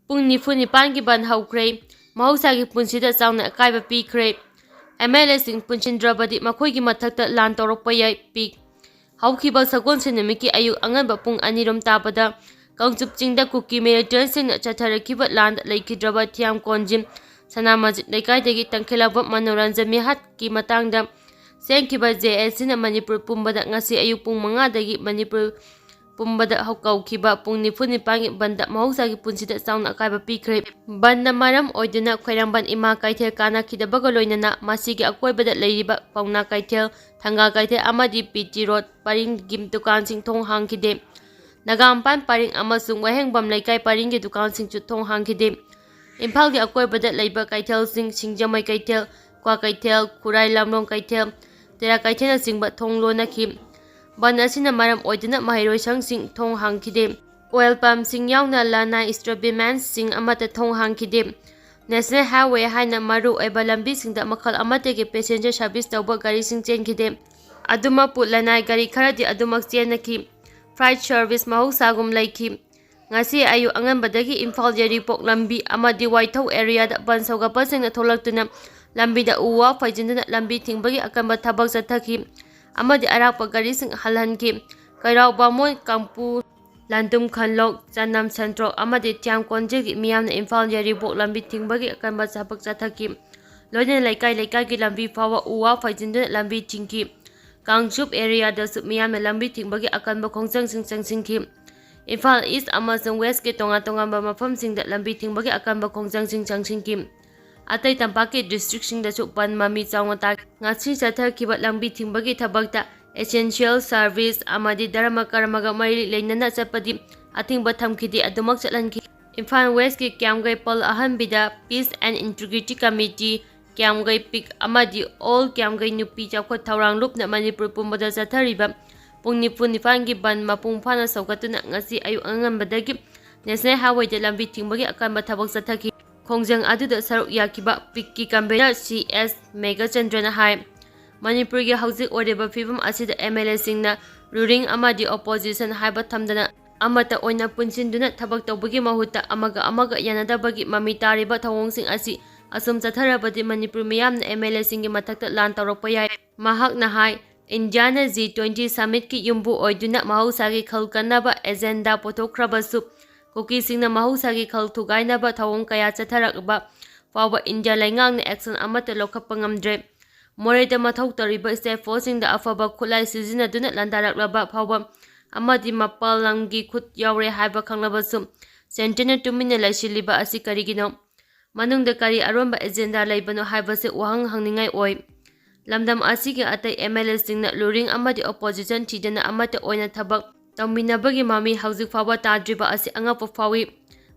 ꯄꯨꯡ 94ꯒꯤ ꯕꯟ ꯍꯧꯈ꯭ꯔꯦ꯫ ꯃꯍꯧꯁꯥꯒꯤ ꯄꯨꯟꯁꯤꯗ ꯆꯥꯎꯅ ꯑꯀꯥꯏꯕ ꯄꯤꯈ꯭ꯔꯦ꯫ MLAꯁꯤꯡ ꯄꯨꯟꯁꯤꯟꯗ꯭ꯔꯕꯗꯤ ꯃꯈꯣꯏꯒꯤ ꯃꯊꯛꯇ ꯂꯥꯟ ꯇꯧꯔꯛꯄ ꯌꯥꯏ꯫ ꯄꯤꯛ ꯍꯧꯈꯤꯕ ꯁꯒꯣꯜꯁꯦꯟ ꯅꯨꯃꯤꯠꯀꯤ ꯑꯌꯨꯛ ꯑꯉꯟꯕ ꯄꯨꯡ 2 ꯇꯥꯕꯗ ꯀꯥꯡꯆꯨꯞ ꯆꯤꯡꯗ ꯀꯨꯀꯤ ꯃꯤꯂꯤꯇꯦꯟꯠꯁꯤꯡꯅ ꯆꯠꯊꯔꯛꯈꯤꯕ ꯂꯥꯟꯗ ꯂꯩꯈꯤꯗ꯭ꯔꯕ ꯊꯤꯌꯥꯝ ꯀꯣꯟꯖꯤꯝ ꯁꯅꯥꯃꯆꯤꯠ ꯂꯩꯀꯥꯏꯗꯒꯤ ꯇꯪꯈꯤꯜꯂꯛꯄ ꯃꯅꯣꯔꯟꯖꯟ ꯃꯤꯍꯥꯠꯀꯤ ꯃꯇꯥꯡꯗ ꯆꯦꯟꯈꯤꯕ JSCꯅ ꯃꯅꯤꯄꯨꯔ ꯄꯨꯝꯕꯗ ꯉꯁꯤ ꯑꯌꯨꯛ ꯄꯨꯡ 5ꯗꯒꯤ ꯃꯅꯤꯄꯨꯔ ꯄꯨꯝꯕꯗ ꯀꯧꯈꯤꯕ ꯄꯨꯡ 94ꯒꯤ ꯕꯟꯗ ꯃꯍꯧꯁꯥꯒꯤ ꯄꯨꯟꯁꯤꯗ ꯆꯥꯎꯅ ꯑꯀꯥꯏꯕ ꯄꯤꯈ꯭ꯔꯦ꯫ ꯕꯟꯗ ꯃꯔꯝ ꯑꯣꯏꯗꯨꯅ ꯈ꯭ꯋꯥꯏꯔꯝꯕꯟ ꯏꯃꯥ ꯀꯩꯊꯦꯜ ꯀꯥꯟꯅꯈꯤꯗꯕꯒ ꯂꯣꯏꯅꯅ ꯃꯁꯤꯒꯤ ꯑꯀꯣꯏꯕꯗ ꯂꯩꯔꯤꯕ ꯄꯥꯎꯅꯥ ꯀꯩꯊꯦꯜ, ꯊꯪꯒꯥꯜ ꯀꯩꯊꯦꯜ ꯑꯃꯗꯤ PT ꯔꯣꯗ ꯄꯔꯤꯡꯒꯤ ꯗꯨꯀꯥꯟꯁꯤꯡ ꯊꯣꯡ ꯍꯥꯡꯈꯤꯗꯦ꯫ ꯅꯒꯥꯝꯄꯥꯟ ꯄꯔꯤꯡ ꯑꯃꯁꯨꯡ ꯋꯥꯍꯦꯡꯕꯝ ꯂꯩꯀꯥꯏ ꯄꯔꯤꯡꯒꯤ ꯗꯨꯀꯥꯟꯁꯤꯡꯁꯨ ꯊꯣꯡ ꯍꯥꯡꯈꯤꯗꯦ꯫ ꯏꯝꯐꯥꯜꯒꯤ ꯑꯀꯣꯏꯕꯗ ꯂꯩꯕ ꯀꯩꯊꯦꯜꯁꯤꯡ ꯁꯤꯡꯖꯃꯩ ꯀꯩꯊꯦꯜ, ꯀ꯭ꯋꯥꯀꯩꯊꯦꯜ, ꯈꯨꯔꯥꯏ ꯂꯝꯂꯣꯡ ꯀꯩꯊꯦꯜ, ꯇꯦꯔꯥ ꯀꯩꯊꯦꯜꯅꯆꯤꯡꯕ ꯊꯣꯡ ꯂꯣꯟꯅꯈꯤ꯫ ꯕꯟ ꯑꯁꯤꯅ ꯃꯔꯝ ꯑꯣꯏꯗꯨꯅ ꯃꯍꯩꯔꯣꯏꯁꯪꯁꯤꯡ ꯊꯣꯡ ꯍꯥꯡꯈꯤꯗꯦ꯫ ꯑꯣꯏꯜ ꯄꯝꯞꯁꯤꯡ ꯌꯥꯎꯅ ꯂꯅꯥꯏ ꯏꯁꯇꯥꯕ꯭ꯂꯤꯁꯃꯦꯟꯠꯁꯤꯡ ꯑꯃꯠꯇ ꯊꯣꯡ ꯍꯥꯡꯈꯤꯗꯦ꯫ ꯅꯦꯁꯅꯦꯜ ꯍꯥꯏꯋꯦ ꯍꯥꯏꯅ ꯃꯔꯨ ꯑꯣꯏꯕ ꯂꯝꯕꯤꯁꯤꯡꯗ ꯃꯈꯜ ꯑꯃꯠꯇꯒꯤ ꯄꯦꯁꯦꯟꯖꯔ ꯁꯥꯔꯚꯤꯁ ꯇꯧꯕ ꯒꯥꯔꯤꯁꯤꯡ ꯆꯦꯟꯈꯤꯗꯦ꯫ ꯑꯗꯨꯃꯛꯄꯨ ꯂꯅꯥꯏ ꯒꯥꯔꯤ ꯈꯔꯗꯤ ꯑꯗꯨꯃꯛ ꯆꯦꯟꯅꯈꯤ꯫ ꯐ꯭ꯂꯥꯏꯠ ꯁꯔꯚꯤꯁ ꯃꯍꯧꯁꯥꯒꯨꯝ ꯂꯩꯈꯤ꯫ ꯉꯁꯤ ꯑꯌꯨꯛ ꯑꯉꯟꯕꯗꯒꯤ ꯏꯝꯐꯥꯜ ꯌꯥꯏꯔꯤꯄꯣꯛ ꯂꯝꯕꯤ ꯑꯃꯗꯤ ꯋꯥꯏꯊꯧ ꯑꯦꯔꯤꯌꯥꯗ ꯕꯟ ꯁꯧꯒꯠꯄꯁꯤꯡꯅ ꯊꯣꯛꯂꯛꯇꯨꯅ ꯂꯝꯕꯤꯗ ꯎ ꯋꯥ ꯐꯩꯖꯤꯟꯗꯨꯅ ꯂꯝꯕꯤ ꯊꯤꯡꯕꯒꯤ ꯑꯀꯟꯕ ꯊꯕꯛ ꯆꯠꯊꯈꯤ ꯑꯃꯗꯤ ꯑꯔꯥꯛꯄ ꯒꯥꯔꯤꯁꯤꯡ ꯍꯜꯍꯟꯈꯤ꯫ ꯀꯩꯔꯥꯎ ꯕꯥꯃꯣꯏ, ꯀꯥꯡꯄꯨ, ꯂꯟꯗꯨꯝ ꯈꯟꯂꯣꯛ, ꯆꯅꯝ ꯁꯟꯇ꯭ꯔꯣꯛ ꯑꯃꯗꯤ ꯊꯤꯌꯥꯝ ꯀꯣꯟꯖꯤꯜꯒꯤ ꯃꯤꯌꯥꯝꯅ ꯏꯝꯐꯥꯜ ꯌꯥꯏꯔꯤꯄꯣꯛ ꯂꯝꯕꯤ ꯊꯤꯡꯕꯒꯤ ꯑꯀꯟꯕ ꯊꯕꯛ ꯆꯠꯊꯈꯤ꯫ ꯂꯣꯏꯅꯅ ꯂꯩꯀꯥꯏ ꯂꯩꯀꯥꯏꯒꯤ ꯂꯝꯕꯤ ꯐꯥꯎꯕ ꯎ ꯋꯥ ꯐꯩꯖꯤꯟꯗꯨꯅ ꯂꯝꯕꯤ ꯊꯤꯡꯈꯤ꯫ ꯀꯥꯡꯆꯨꯞ ꯑꯦꯔꯤꯌꯥꯗꯁꯨ ꯃꯤꯌꯥꯝꯅ ꯂꯝꯕꯤ ꯊꯤꯡꯕꯒꯤ ꯑꯀꯟꯕ ꯈꯣꯡꯖꯪꯁꯤꯡ ꯆꯪꯁꯤꯟꯈꯤ꯫ ꯏꯝꯐꯥꯜ ꯏꯁ ꯑꯃꯁꯨꯡ ꯋꯦꯁꯀꯤ ꯇꯣꯉꯥꯟ ꯇꯣꯉꯥꯟꯕ ꯃꯐꯝꯁꯤꯡꯗ ꯂꯝꯕꯤ ꯊꯤꯡꯕꯒꯤ ꯑꯀꯟꯕ ꯈꯣꯡꯖꯪꯁꯤꯡ ꯆꯪꯁꯤꯟꯈꯤ꯫ ꯑꯇꯩ ꯇꯝꯄꯥꯛꯀꯤ ꯗꯤꯁꯇ꯭ꯔꯤꯛꯁꯤꯡꯗꯁꯨ ꯕꯟ ꯃꯃꯤ ꯆꯥꯎꯅ ꯇꯥꯈꯤ꯫ ꯉꯁꯤ ꯆꯠꯊꯈꯤꯕ ꯂꯝꯕꯤ ꯊꯤꯡꯕꯒꯤ ꯊꯕꯛꯇ ꯑꯦꯁꯦꯟꯁꯤꯌꯦꯜ ꯁꯥꯔꯚꯤꯁ ꯑꯃꯗꯤ ꯙꯔꯃ ꯀꯔꯃꯒ ꯃꯔꯤ ꯂꯩꯅꯅ ꯆꯠꯄꯗꯤ ꯑꯊꯤꯡꯕ ꯊꯝꯈꯤꯗꯦ, ꯑꯗꯨꯃꯛ ꯆꯠꯍꯟꯈꯤ꯫ ꯏꯝꯐꯥꯜ ꯋꯦꯁꯀꯤ ꯀ꯭ꯌꯥꯝꯒꯩ ꯄꯜ ꯑꯍꯟꯕꯤꯗ ꯄꯤꯁ ꯑꯦꯟꯗ ꯏꯟꯇꯤꯒ꯭ꯔꯤꯇꯤ ꯀꯝꯃꯤꯇꯤ, ꯀ꯭ꯌꯥꯝꯒꯩ ꯄꯤꯛ ꯑꯃꯗꯤ ꯑꯣꯜ ꯀ꯭ꯌꯥꯝꯒꯩ ꯅꯨꯄꯤ ꯆꯥꯎꯈꯠ ꯊꯧꯔꯥꯡ ꯂꯨꯞꯅ ꯃꯅꯤꯄꯨꯔ ꯄꯨꯝꯕꯗ ꯆꯠꯊꯔꯤꯕ ꯄꯨꯡ 94ꯒꯤ ꯕꯟ ꯃꯄꯨꯡ ꯐꯥꯅ ꯁꯧꯒꯠꯇꯨꯅ ꯉꯁꯤ ꯑꯌꯨꯛ ꯑꯉꯟꯕꯗꯒꯤ ꯅꯦꯁꯅꯦꯜ ꯍꯥꯏꯋꯦꯗ ꯂꯝꯕꯤ ꯊꯤꯡꯕꯒꯤ ꯑꯀꯟꯕ ꯊꯕꯛ ꯆꯠꯊꯈꯤ꯫ ꯈꯣꯡꯖꯪ ꯑꯗꯨꯗ ꯁꯔꯨꯛ ꯌꯥꯈꯤꯕ ꯄꯤꯛꯀꯤ ꯀꯟꯚꯦꯅꯔ CS ꯃꯦꯘꯆꯟꯗ꯭ꯔꯅ ꯍꯥꯏ ꯃꯅꯤꯄꯨꯔꯒꯤ ꯍꯧꯖꯤꯛ ꯑꯣꯏꯔꯤꯕ ꯐꯤꯚꯝ ꯑꯁꯤꯗ MLAꯁꯤꯡꯅ ꯔꯨꯂꯤꯡ ꯑꯃꯗꯤ ꯑꯣꯄꯣꯖꯤꯁꯟ ꯍꯥꯏꯕ ꯊꯝꯗꯅ ꯑꯃꯠꯇ ꯑꯣꯏꯅ ꯄꯨꯟꯁꯤꯟꯗꯨꯅ ꯊꯕꯛ ꯇꯧꯕꯒꯤ ꯃꯍꯨꯠꯇ ꯑꯃꯒ ꯑꯃꯒ ꯌꯥꯅꯗꯕꯒꯤ ꯃꯃꯤ ꯇꯥꯔꯤꯕ ꯊꯧꯑꯣꯡꯁꯤꯡ ꯑꯁꯤ ꯑꯁꯨꯝ ꯆꯠꯊꯔꯕꯗꯤ ꯃꯅꯤꯄꯨꯔ ꯃꯤꯌꯥꯝꯅ MLAꯁꯤꯡꯒꯤ ꯃꯊꯛꯇ ꯂꯥꯟ ꯇꯧꯔꯛꯄ ꯌꯥꯏ꯫ ꯃꯍꯥꯛꯅ ꯍꯥꯏ ꯏꯟꯗꯤꯌꯥꯅ G20 ꯁꯃꯤꯠꯀꯤ ꯌꯨꯝꯕꯨ ꯑꯣꯏꯗꯨꯅ ꯃꯍꯧꯁꯥꯒꯤ ꯈꯜ ꯀꯟꯅꯕ ꯑꯦꯖꯦꯟꯗꯥ ꯄꯨꯊꯣꯛꯈ꯭ꯔꯕꯁꯨ ꯀꯨꯀꯤꯁꯤꯡꯅ ꯃꯍꯧꯁꯥꯒꯤ ꯈꯜ ꯊꯨꯒꯥꯏꯅꯕ ꯊꯧꯑꯣꯡ ꯀꯌꯥ ꯆꯠꯊꯔꯛꯂꯕ ꯐꯥꯎꯕ ꯏꯟꯗꯤꯌꯥ ꯂꯩꯉꯥꯛꯅ ꯑꯦꯛꯁꯟ ꯑꯃꯠꯇ ꯂꯧꯈꯠꯄ ꯉꯝꯗ꯭ꯔꯦ꯫ ꯃꯣꯔꯦꯗ ꯃꯊꯧ ꯇꯧꯔꯤꯕ ꯁ꯭ꯇꯦꯠ ꯐꯣꯔꯁꯁꯤꯡꯗ ꯑꯐꯕ ꯈꯨꯠꯂꯥꯏ ꯁꯤꯖꯤꯟꯅꯗꯨꯅ ꯂꯥꯟꯗꯥꯔꯛꯂꯕ ꯐꯥꯎꯕ ꯑꯃꯗꯤ ꯃꯄꯥꯜ ꯂꯝꯒꯤ ꯈꯨꯠ ꯌꯥꯎꯔꯦ ꯍꯥꯏꯕ ꯈꯪꯂꯕꯁꯨ ꯁꯦꯟꯇꯔꯅ ꯇꯨꯃꯤꯟꯅ ꯂꯩꯁꯤꯜꯂꯤꯕ ꯑꯁꯤ ꯀꯔꯤꯒꯤꯅꯣ? ꯃꯅꯨꯡꯗ ꯀꯔꯤ ꯑꯔꯣꯟꯕ ꯑꯦꯖꯦꯟꯗꯥ ꯂꯩꯕꯅꯣ ꯍꯥꯏꯕꯁꯤ ꯋꯥꯍꯪ ꯍꯪꯅꯤꯡꯉꯥꯏ ꯑꯣꯏ꯫ ꯂꯝꯗꯝ ꯑꯁꯤꯒꯤ ꯑꯇꯩ MLAꯁꯤꯡꯅ ꯂꯨꯔꯤꯡ ꯑꯃꯗꯤ ꯑꯣꯄꯣꯖꯤꯁꯟ ꯊꯤꯗꯅ ꯑꯃꯠꯇ ꯑꯣꯏꯅ ꯊꯕꯛ ꯇꯧꯃꯤꯟꯅꯕꯒꯤ ꯃꯃꯤ ꯍꯧꯖꯤꯛ ꯐꯥꯎꯕ ꯇꯥꯗ꯭ꯔꯤꯕ ꯑꯁꯤ ꯑꯉꯛꯄ ꯐꯥꯎꯏ꯫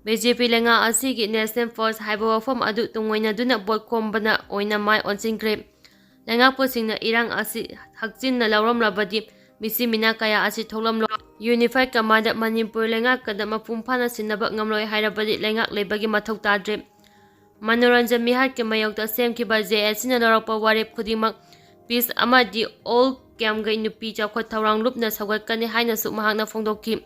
BJP ꯂꯩꯉꯥꯛ ꯑꯁꯤꯒꯤ ꯅꯦꯁꯅꯦꯜ ꯐꯥꯔꯁꯠ ꯍꯥꯏꯕ ꯋꯥꯐꯝ ꯑꯗꯨ ꯇꯨꯡꯑꯣꯏꯅꯗꯨꯅ ꯚꯣꯠ ꯈꯣꯝꯕꯅ ꯑꯣꯏꯅ ꯃꯥꯏ ꯑꯣꯟꯁꯤꯟꯈ꯭ꯔꯦ꯫ ꯂꯩꯉꯥꯛꯄꯁꯤꯡꯅ ꯏꯔꯥꯡ ꯑꯁꯤ ꯍꯛꯆꯤꯟꯅ ꯂꯧꯔꯝꯂꯕꯗꯤ ꯃꯤꯆꯤ ꯃꯤꯅꯥ ꯀꯌꯥ ꯑꯁꯤ ꯊꯣꯛꯂꯝꯂꯣꯏ꯫ ꯌꯨꯅꯤꯐꯥꯏꯗ ꯀꯃꯥꯟꯗ ꯃꯅꯤꯄꯨꯔ ꯂꯩꯉꯥꯛꯀꯗ ꯃꯄꯨꯡ ꯐꯥꯅ ꯁꯤꯟꯅꯕ ꯉꯝꯂꯣꯏ ꯍꯥꯏꯔꯕꯗꯤ ꯂꯩꯉꯥꯛ ꯂꯩꯕꯒꯤ ꯃꯊꯧ ꯇꯥꯗ꯭ꯔꯦ꯫ ꯃꯅꯣꯔꯟꯖꯟ ꯃꯤꯍꯥꯠꯀꯤ ꯃꯥꯌꯣꯛꯇ ꯁꯦꯝꯈꯤꯕ JSCꯅ ꯂꯧꯔꯛꯄ ꯋꯥꯔꯦꯞ ꯈꯨꯗꯤꯡꯃꯛ ꯄꯤꯁ ꯑꯃꯗꯤ ꯑꯣꯜ ꯀ꯭ꯌꯥꯝꯒꯩ ꯅꯨꯄꯤ ꯆꯥꯎꯈꯠ ꯊꯧꯔꯥꯡ ꯂꯨꯞꯅ ꯁꯧꯒꯠꯀꯅꯤ ꯍꯥꯏꯅꯁꯨ ꯃꯍꯥꯛꯅ ꯐꯣꯡꯗꯣꯛꯈꯤ꯫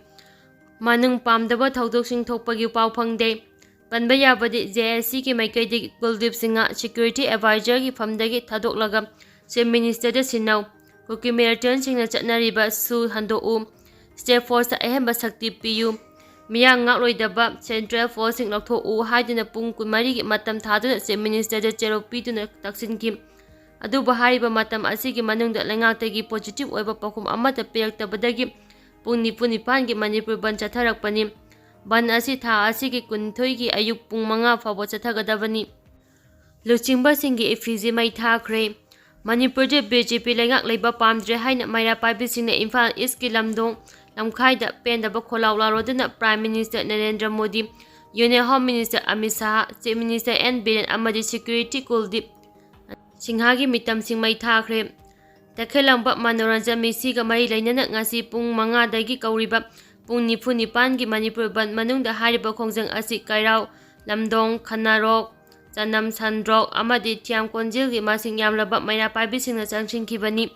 ꯃꯅꯨꯡ ꯄꯥꯝꯗꯕ ꯊꯧꯗꯣꯛꯁꯤꯡ ꯊꯣꯛꯄꯒꯤ ꯄꯥꯎ ꯐꯪꯗꯦ꯫ ꯄꯟꯕ ꯌꯥꯕꯗꯤ JSCꯒꯤ ꯃꯥꯏꯀꯩꯗꯒꯤ ꯀꯨꯜꯗꯤꯞ ꯁꯤꯡꯍ ꯁꯦꯀ꯭ꯌꯨꯔꯤꯇꯤ ꯑꯦꯗꯚꯥꯏꯖꯔꯒꯤ ꯐꯝꯗꯒꯤ ꯊꯥꯗꯣꯛꯂꯒ ꯆꯤꯐ ꯃꯤꯅꯤꯁꯇꯔꯗ ꯁꯤꯟꯅꯧ, ꯀꯨꯀꯤ ꯃꯤꯂꯤꯇꯦꯟꯠꯁꯤꯡꯅ ꯆꯠꯅꯔꯤꯕ ꯁꯨ ꯍꯟꯗꯣꯛꯎ, ꯁ꯭ꯇꯦꯠ ꯐꯣꯔꯁꯇ ꯑꯍꯦꯟꯕ ꯁꯛꯇꯤ ꯄꯤꯌꯨ, ꯃꯤꯌꯥꯝ ꯉꯥꯛꯂꯣꯏꯗꯕ ꯁꯦꯟꯇ꯭ꯔꯦꯜ ꯐꯣꯔꯁꯁꯤꯡ ꯂꯧꯊꯣꯛꯎ ꯍꯥꯏꯗꯨꯅ ꯄꯨꯡ 24ꯒꯤ ꯃꯇꯝ ꯊꯥꯗꯨꯅ ꯆꯤꯐ ꯃꯤꯅꯤꯁꯇꯔꯗ ꯆꯦꯔꯣꯞ ꯄꯤꯗꯨꯅ ꯇꯛꯁꯤꯟꯈꯤ꯫ ꯑꯗꯨꯕꯨ ꯍꯥꯏꯔꯤꯕ ꯃꯇꯝ ꯑꯁꯤꯒꯤ ꯃꯅꯨꯡꯗ ꯂꯩꯉꯥꯛꯇꯒꯤ ꯄꯣꯖꯤꯇꯤꯕ ꯑꯣꯏꯕ ꯄꯥꯎꯈꯨꯝ ꯑꯃꯠꯇ ꯄꯤꯔꯛꯇꯕꯗꯒꯤ ꯄꯨꯡ 94ꯒꯤ ꯃꯅꯤꯄꯨꯔ ꯕꯟ ꯆꯠꯊꯔꯛꯄꯅꯤ꯫ ꯕꯟ ꯑꯁꯤ ꯊꯥ ꯑꯁꯤꯒꯤ 22ꯒꯤ ꯑꯌꯨꯛ ꯄꯨꯡ 5 ꯐꯥꯎꯕ ꯆꯠꯊꯒꯗꯕꯅꯤ꯫ ꯂꯨꯆꯤꯡꯕꯁꯤꯡꯒꯤ ꯏꯐꯤꯖꯤ ꯃꯩ ꯊꯥꯈ꯭ꯔꯦ꯫ ꯃꯅꯤꯄꯨꯔꯗ BJP ꯂꯩꯉꯥꯛ ꯂꯩꯕ ꯄꯥꯝꯗ꯭ꯔꯦ ꯍꯥꯏꯅ ꯃꯩꯔꯥ ꯄꯥꯏꯕꯤꯁꯤꯡꯅ ꯏꯝꯐꯥꯜ ꯏꯁꯀꯤ ꯂꯝꯗꯣꯡ ꯂꯝꯈꯥꯏꯗ ꯄꯦꯟꯗꯕ ꯈꯣꯜꯂꯥꯎ ꯂꯥꯎꯔꯗꯨꯅ prime minister Narendra Modi, union home minister Amit Shah, chief minister N Biren ꯑꯃꯗꯤ ꯁꯦꯀ꯭ꯌꯨꯔꯤꯇꯤ ꯀꯨꯜꯗꯤꯞ ꯁꯤꯡꯍꯒꯤ ꯃꯤꯇꯝꯁꯤꯡ ꯃꯩ ꯊꯥꯈ꯭ꯔꯦ꯫ ꯇꯈꯦꯜꯂꯝꯕ ꯃꯅꯣꯔꯟꯖꯟ ꯃꯤꯁꯤꯒ ꯃꯔꯤ ꯂꯩꯅꯅ ꯉꯁꯤ ꯄꯨꯡ 5ꯗꯒꯤ ꯀꯧꯔꯤꯕ ꯄꯨꯡ 94ꯒꯤ ꯃꯅꯤꯄꯨꯔ ꯕꯟ ꯃꯅꯨꯡꯗ ꯍꯥꯏꯔꯤꯕ ꯈꯣꯡꯖꯪ ꯑꯁꯤ ꯀꯩꯔꯥꯎ, ꯂꯝꯗꯣꯡ, ꯈꯟꯅꯔꯣꯛ, ꯆꯅꯝ ꯁꯟꯗ꯭ꯔꯣꯛ ꯑꯃꯗꯤ ꯊꯤꯌꯥꯝ ꯀꯣꯟꯖꯤꯜꯒꯤ ꯃꯁꯤꯡ ꯌꯥꯝꯂꯕ ꯃꯩꯔꯥ ꯄꯥꯏꯕꯤꯁꯤꯡꯅ ꯆꯪꯁꯤꯟꯈꯤꯕꯅꯤ꯫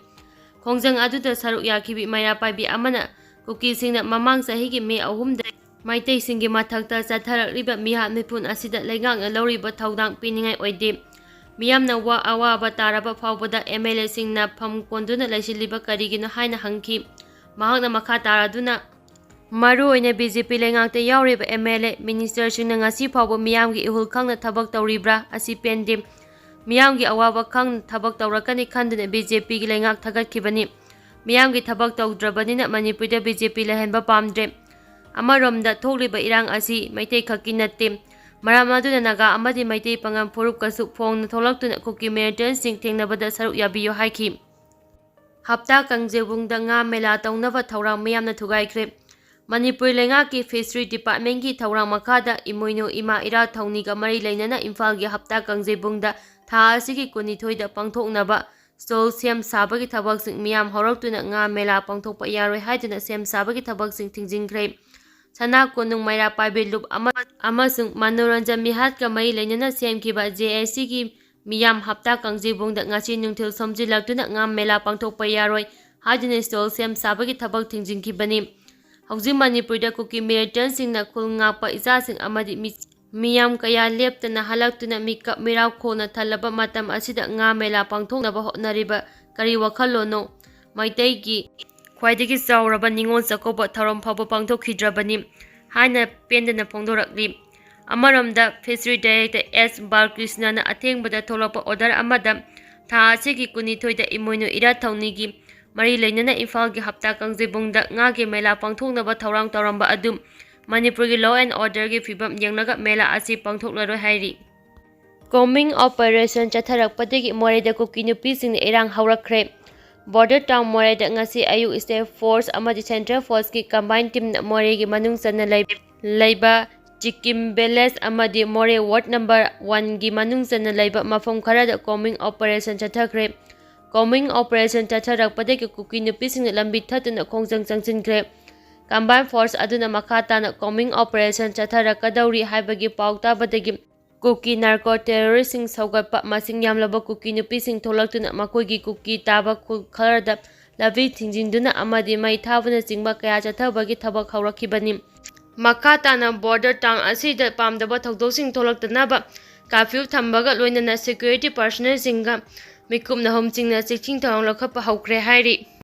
ꯈꯣꯡꯖꯪ ꯑꯗꯨꯗ ꯁꯔꯨꯛ ꯌꯥꯈꯤꯕ ꯃꯩꯔꯥ ꯄꯥꯏꯕꯤ ꯑꯃꯅ ꯀꯨꯀꯤꯁꯤꯡꯅ ꯃꯃꯥꯡ ꯆꯍꯤꯒꯤ ꯃꯦ 3ꯗ ꯃꯩꯇꯩꯁꯤꯡꯒꯤ ꯃꯊꯛꯇ ꯆꯠꯊꯔꯛꯂꯤꯕ ꯃꯤꯍꯥꯠ ꯃꯤꯄꯨꯟ ꯑꯁꯤꯗ ꯂꯩꯉꯥꯛꯅ ꯂꯧꯔꯤꯕ ꯊꯧꯗꯥꯡ ꯄꯤꯅꯤꯡꯉꯥꯏ ꯑꯣꯏꯗꯦ꯫ ꯃꯤꯌꯥꯝꯅ ꯑꯋꯥꯕ ꯇꯥꯔꯕ ꯐꯥꯎꯕꯗ MLAꯁꯤꯡꯅ ꯐꯝ ꯀꯣꯟꯗꯨꯅ ꯂꯩꯁꯤꯜꯂꯤꯕ ꯀꯔꯤꯒꯤꯅꯣ ꯍꯥꯏꯅ ꯍꯪꯈꯤ꯫ ꯃꯍꯥꯛꯅ ꯃꯈꯥ ꯇꯥꯔꯗꯨꯅ ꯃꯔꯨꯑꯣꯏꯅ BJP ꯂꯩꯉꯥꯛꯇ ꯌꯥꯎꯔꯤꯕ MLA, ꯃꯤꯅꯤꯁꯇꯔꯁꯤꯡꯅ ꯉꯁꯤ ꯐꯥꯎꯕ ꯃꯤꯌꯥꯝꯒꯤ ꯏꯍꯨꯜ ꯈꯪꯅ ꯊꯕꯛ ꯇꯧꯔꯤꯕ꯭ꯔꯥ? ꯑꯁꯤ ꯄꯦꯟꯗꯦ꯫ ꯃꯤꯌꯥꯝꯒꯤ ꯑꯋꯥꯕ ꯈꯪꯅ ꯊꯕꯛ ꯇꯧꯔꯛꯀꯅꯤ ꯈꯟꯗꯨꯅ BJPꯒꯤ ꯂꯩꯉꯥꯛ ꯊꯥꯒꯠꯈꯤꯕꯅꯤ꯫ ꯃꯤꯌꯥꯝꯒꯤ ꯊꯕꯛ ꯇꯧꯗ꯭ꯔꯕꯅꯤꯅ ꯃꯅꯤꯄꯨꯔꯗ BJP ꯂꯩꯍꯟꯕ ꯄꯥꯝꯗ꯭ꯔꯦ꯫ ꯑꯃꯔꯣꯝꯗ ꯊꯣꯛꯂꯤꯕ ꯏꯔꯥꯡ ꯑꯁꯤ ꯃꯩꯇꯩ ꯈꯛꯀꯤ ꯅꯠꯇꯦ꯫ ꯃꯔꯝ ꯑꯗꯨꯅ ꯅꯥꯒꯥ ꯑꯃꯗꯤ ꯃꯩꯇꯩ ꯄꯥꯉꯜ ꯐꯨꯔꯨꯞꯀꯁꯨ ꯐꯣꯡꯅ ꯊꯣꯛꯂꯛꯇꯨꯅ ꯀꯨꯀꯤ ꯃꯤꯂꯤꯇꯦꯟꯠꯁꯤꯡ ꯊꯦꯡꯅꯕꯗ ꯁꯔꯨꯛ ꯌꯥꯕꯤꯌꯨ ꯍꯥꯏꯈꯤ꯫ ꯍꯞꯇꯥ ꯀꯥꯡꯖꯩꯕꯨꯡꯗ ꯉꯥ ꯃꯦꯂꯥ ꯇꯧꯅꯕ ꯊꯧꯔꯥꯡ ꯃꯤꯌꯥꯝꯅ ꯊꯨꯒꯥꯏꯈ꯭ꯔꯦ꯫ ꯃꯅꯤꯄꯨꯔ ꯂꯩꯉꯥꯛꯀꯤ ꯐꯤꯁꯔꯤ ꯗꯤꯄꯥꯔꯠꯃꯦꯟꯠꯀꯤ ꯊꯧꯔꯥꯡ ꯃꯈꯥꯗ ꯏꯃꯣꯏꯅꯨ ꯏꯃꯥ ꯏꯔꯥꯠ-ꯊꯧꯅꯤꯒ ꯃꯔꯤ ꯂꯩꯅꯅ ꯏꯝꯐꯥꯜꯒꯤ ꯍꯞꯇꯥ ꯀꯥꯡꯖꯩꯕꯨꯡꯗ ꯊꯥ ꯑꯁꯤꯒꯤ 22ꯗ ꯄꯥꯡꯊꯣꯛꯅꯕ ꯁ꯭ꯇꯣꯜ ꯁꯦꯝ ꯁꯥꯕꯒꯤ ꯊꯕꯛꯁꯤꯡ ꯃꯤꯌꯥꯝ ꯍꯧꯔꯛꯇꯨꯅ ꯉꯥ ꯃꯦꯂꯥ ꯄꯥꯡꯊꯣꯛꯄ ꯌꯥꯔꯣꯏ ꯍꯥꯏꯗꯨꯅ ꯁꯦꯝ ꯁꯥꯕꯒꯤ ꯊꯕꯛꯁꯤꯡ ꯊꯤꯡꯖꯤꯟꯈ꯭ꯔꯦ꯫ ꯁꯅꯥ ꯀꯣꯅꯨꯡ ꯃꯩꯔꯥ ꯄꯥꯏꯕꯤ ꯂꯨꯞ ꯑꯃꯁꯨꯡ ꯃꯅꯣꯔꯟꯖꯟ ꯃꯤꯍꯥꯠꯀ ꯃꯔꯤ ꯂꯩꯅꯅ ꯁꯦꯝꯈꯤꯕ JACꯒꯤ ꯃꯤꯌꯥꯝ ꯍꯞꯇꯥ ꯀꯥꯡꯖꯩꯕꯨꯡꯗ ꯉꯁꯤ ꯅꯨꯡꯊꯤꯜ ꯁꯣꯝꯖꯤꯜꯂꯛꯇꯨꯅ ꯉꯥ ꯃꯦꯂꯥ ꯄꯥꯡꯊꯣꯛꯄ ꯌꯥꯔꯣꯏ ꯍꯥꯏꯗꯨꯅ ꯁ꯭ꯇꯣꯜ ꯁꯦꯝ ꯁꯥꯕꯒꯤ ꯊꯕꯛ ꯊꯤꯡꯖꯤꯟꯈꯤꯕꯅꯤ꯫ ꯍꯧꯖꯤꯛ ꯃꯅꯤꯄꯨꯔꯗ ꯀꯨꯀꯤ ꯃꯤꯂꯤꯇꯦꯟꯠꯁꯤꯡꯅ ꯈꯨꯜ ꯉꯥꯛꯄ ꯏꯆꯥꯁꯤꯡ ꯑꯃꯗꯤ ꯃꯤꯌꯥꯝ ꯀꯌꯥ ꯂꯦꯞꯇꯅ ꯍꯜꯂꯛꯇꯨꯅ ꯃꯤꯀꯞ ꯃꯤꯔꯥꯎꯈꯣꯅ ꯊꯜꯂꯕ ꯃꯇꯝ ꯑꯁꯤꯗ ꯉꯥ ꯃꯦꯂꯥ ꯄꯥꯡꯊꯣꯛꯅꯕ ꯍꯣꯠꯅꯔꯤꯕ ꯀꯔꯤ ꯋꯥꯈꯜꯂꯣꯟꯅꯣ? ꯃꯩꯇꯩꯒꯤ ꯈ꯭ꯋꯥꯏꯗꯒꯤ ꯆꯥꯎꯔꯕ ꯅꯤꯉꯣꯜ ꯆꯥꯛꯀꯧꯕ ꯊꯧꯔꯝ ꯐꯥꯎꯕ ꯄꯥꯡꯊꯣꯛꯈꯤꯗ꯭ꯔꯕꯅꯤ ꯍꯥꯏꯅ ꯄꯦꯟꯗꯅ ꯐꯣꯡꯗꯣꯔꯛꯂꯤ꯫ ꯑꯃꯔꯣꯝꯗ ꯐꯤꯁꯔꯤ ꯗꯥꯏꯔꯦꯛꯇꯔ S. ꯕꯥꯜꯀ꯭ꯔꯤꯁꯅꯅ ꯑꯊꯦꯡꯕꯗ ꯊꯣꯛꯂꯛꯄ ꯑꯣꯔꯗꯔ ꯑꯃꯗ ꯊꯥ ꯑꯁꯤꯒꯤ 22ꯗ ꯏꯃꯣꯏꯅꯨ ꯏꯔꯥꯠ-ꯊꯧꯅꯤꯒꯤ ꯃꯔꯤ ꯂꯩꯅꯅ ꯏꯝꯐꯥꯜꯒꯤ ꯍꯞꯇꯥ ꯀꯥꯡꯖꯩꯕꯨꯡꯗ ꯉꯥꯒꯤ ꯃꯦꯂꯥ ꯄꯥꯡꯊꯣꯛꯅꯕ ꯊꯧꯔꯥꯡ ꯇꯧꯔꯝꯕ ꯑꯗꯨ ꯃꯅꯤꯄꯨꯔꯒꯤ ꯂꯣ ꯑꯦꯟ ꯑꯣꯔꯗꯔꯒꯤ ꯐꯤꯚꯝ ꯌꯦꯡꯂꯒ ꯃꯦꯂꯥ ꯑꯁꯤ ꯄꯥꯡꯊꯣꯛꯂꯔꯣꯏ ꯍꯥꯏꯔꯤ꯫ ꯀꯣꯝꯕꯤꯡ ꯑꯣꯄꯔꯦꯁꯟ ꯆꯠꯊꯔꯛꯄꯗꯒꯤ ꯃꯣꯔꯦꯗ ꯀꯨꯀꯤ ꯅꯨꯄꯤꯁꯤꯡꯅ ꯏꯔꯥꯡ ꯍꯧꯔꯛꯈ꯭ꯔꯦ꯫ ꯕꯣꯔꯗꯔ ꯇꯥꯎꯟ ꯃꯣꯔꯦꯗ ꯉꯁꯤ ꯑꯌꯨꯛ ꯁ꯭ꯇꯦꯠ ꯐꯣꯔꯁ ꯑꯃꯗꯤ ꯁꯦꯟꯇ꯭ꯔꯦꯜ ꯐꯣꯔꯁꯀꯤ ꯀꯝꯕꯥꯏꯟ ꯇꯤꯝꯅ ꯃꯣꯔꯦꯒꯤ ꯃꯅꯨꯡ ꯆꯟꯅ ꯂꯩꯕ ꯆꯤꯀꯤꯝ ꯚꯤꯂꯦꯖ ꯑꯃꯗꯤ ꯃꯣꯔꯦ ꯋꯥꯔꯗ ꯅꯝꯕꯔ 1ꯒꯤ ꯃꯅꯨꯡ ꯆꯟꯅ ꯂꯩꯕ ꯃꯐꯝ ꯈꯔꯗ ꯀꯣꯝꯕꯤꯡ ꯑꯣꯄꯔꯦꯁꯟ ꯆꯠꯊꯈ꯭ꯔꯦ꯫ ꯀꯣꯝꯕꯤꯡ ꯑꯣꯄꯔꯦꯁꯟ ꯆꯠꯊꯔꯛꯄꯗꯒꯤ ꯀꯨꯀꯤ ꯅꯨꯄꯤꯁꯤꯡꯅ ꯂꯝꯕꯤ ꯊꯠꯇꯨꯅ ꯈꯣꯡꯖꯪ ꯆꯪꯁꯤꯟꯈ꯭ꯔꯦ꯫ ꯀꯝꯕꯥꯏꯟ ꯐꯣꯔꯁ ꯑꯗꯨꯅ ꯃꯈꯥ ꯇꯥꯅ ꯀꯣꯝꯕꯤꯡ ꯑꯣꯄꯔꯦꯁꯟ ꯆꯠꯊꯔꯛꯀꯗꯧꯔꯤ ꯍꯥꯏꯕꯒꯤ ꯄꯥꯎ ꯇꯥꯕꯗꯒꯤ ꯀꯨꯀꯤ ꯅꯥꯔꯀꯣ ꯇꯦꯔꯣꯔꯤꯁꯠꯁꯤꯡ ꯁꯧꯒꯠꯄ ꯃꯁꯤꯡ ꯌꯥꯝꯂꯕ ꯀꯨꯀꯤ ꯅꯨꯄꯤꯁꯤꯡ ꯊꯣꯛꯂꯛꯇꯨꯅ ꯃꯈꯣꯏꯒꯤ ꯀꯨꯀꯤ ꯇꯥꯕ ꯈꯨꯜ ꯈꯔꯗ ꯂꯝꯕꯤ ꯊꯤꯡꯖꯤꯟꯗꯨꯅ ꯑꯃꯗꯤ ꯃꯩ ꯊꯥꯕꯅꯆꯤꯡꯕ ꯀꯌꯥ ꯆꯠꯊꯕꯒꯤ ꯊꯕꯛ ꯍꯧꯔꯛꯈꯤꯕꯅꯤ꯫ ꯃꯈꯥ ꯇꯥꯅ ꯕꯣꯔꯗꯔ ꯇꯥꯎꯟ ꯑꯁꯤꯗ ꯄꯥꯝꯗꯕ ꯊꯧꯗꯣꯛꯁꯤꯡ ꯊꯣꯛꯂꯛꯇꯅꯕ ꯀꯥꯔꯐ꯭ꯌꯨ ꯊꯝꯕꯒ ꯂꯣꯏꯅꯅ ꯁꯦꯀ꯭ꯌꯨꯔꯤꯇꯤ ꯄꯥꯔꯁꯣꯅꯦꯜꯁꯤꯡꯒ ꯃꯤꯀꯨꯞ ꯅꯥꯍꯨꯝꯁꯤꯡꯅ ꯆꯦꯛꯁꯤꯟ ꯊꯧꯔꯥꯡ ꯂꯧꯈꯠꯄ ꯍꯧꯈ꯭ꯔꯦ ꯍꯥꯏꯔꯤ꯫